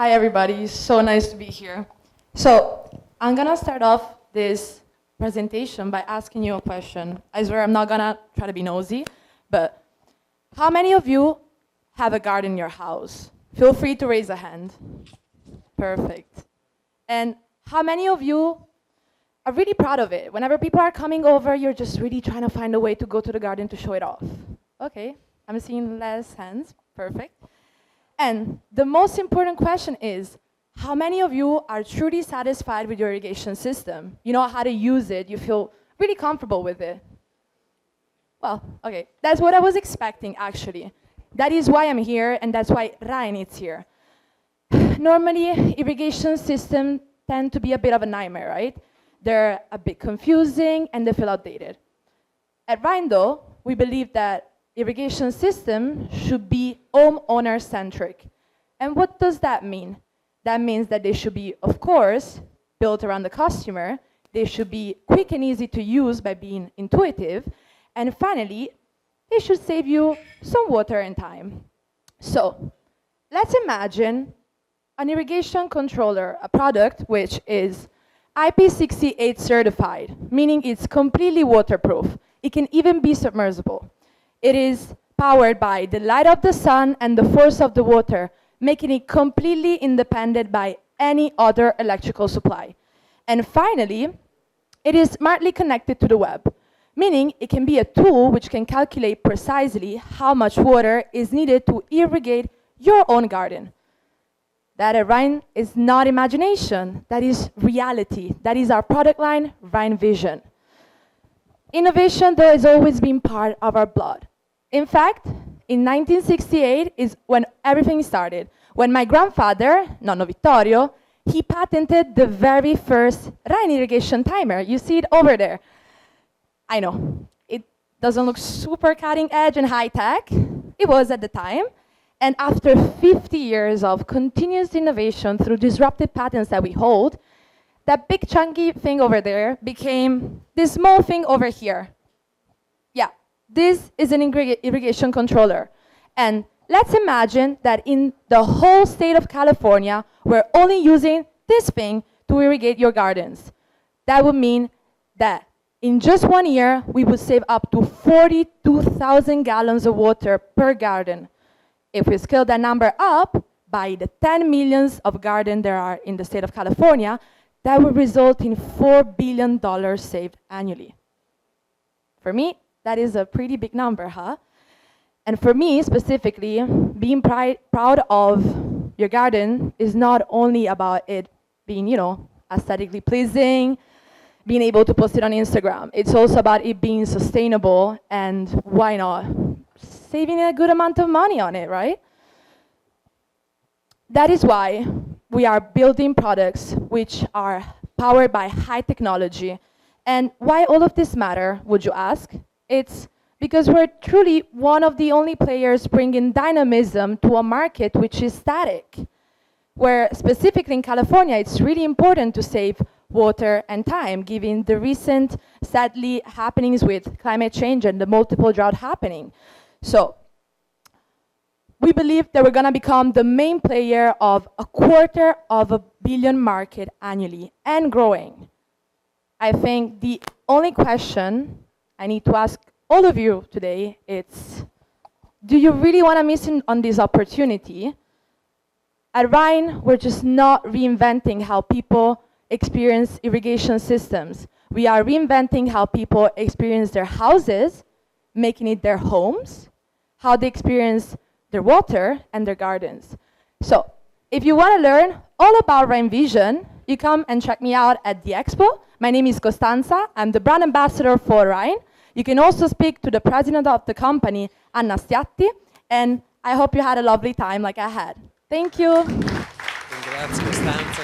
Hi, everybody. So nice to be here. So I'm going to start off this presentation by asking you a question. I swear I'm not going to try to be nosy, but how many of you have a garden in your house? Feel free to raise a hand. Perfect. And how many of you are really proud of it? Whenever people are coming over, you're just really trying to find a way to go to the garden to show it off. Okay, I'm seeing less hands. Perfect. And the most important question is, how many of you are truly satisfied with your irrigation system? You know how to use it, you feel really comfortable with it. Well, okay, that's what I was expecting actually. That is why I'm here, and that's why Ryan is here. Normally, irrigation systems tend to be a bit of a nightmare, right? They're a bit confusing and they feel outdated. At Ryan though, we believe that irrigation system should be homeowner-centric. And what does that mean? That means that they should be, of course, built around the customer. They should be quick and easy to use by being intuitive. And finally, they should save you some water and time. So let's imagine an irrigation controller, a product which is IP68 certified, meaning it's completely waterproof. It can even be submersible. It is powered by the light of the sun and the force of the water, making it completely independent by any other electrical supply. And finally, it is smartly connected to the web, meaning it can be a tool which can calculate precisely how much water is needed to irrigate your own garden. That at Ryan is not imagination, that is reality. That is our product line, Ryan Vision. Innovation, though, has always been part of our blood. In fact, in 1968 is when everything started, when my grandfather, Nonno Vittorio, he patented the very first Ryan irrigation timer. You see it over there. I know, it doesn't look super cutting edge and high tech. It was at the time. And after 50 years of continuous innovation through disruptive patents that we hold, that big chunky thing over there became this small thing over here. Yeah, this is an irrigation controller. And let's imagine that in the whole state of California, we're only using this thing to irrigate your gardens. That would mean that in just 1 year, we would save up to 42,000 gallons of water per garden. If we scale that number up by the 10 millions of gardens there are in the state of California, that would result in $4 billion saved annually. For me, that is a pretty big number, huh? And for me, specifically, being proud of your garden is not only about it being, aesthetically pleasing, being able to post it on Instagram. It's also about it being sustainable, and why not? Saving a good amount of money on it, right? That is why we are building products which are powered by high technology. And why all of this matter, would you ask? It's because we're truly one of the only players bringing dynamism to a market which is static, where specifically in California, it's really important to save water and time, given the recent, sadly, happenings with climate change and the multiple drought happening. So we believe that we're going to become the main player of $250 million market annually and growing. I think the only question I need to ask all of you today is, do you really want to miss on this opportunity? At Ryan, we're just not reinventing how people experience irrigation systems. We are reinventing how people experience their houses, making it their homes, how they experience their water and their gardens. So if you want to learn all about Ryan Vision, you come and check me out at the expo. My name is Costanza. I'm the brand ambassador for Ryan. You can also speak to the president of the company, Anna Stiatti, and I hope you had a lovely time like I had. Thank you. Grazie Costanza.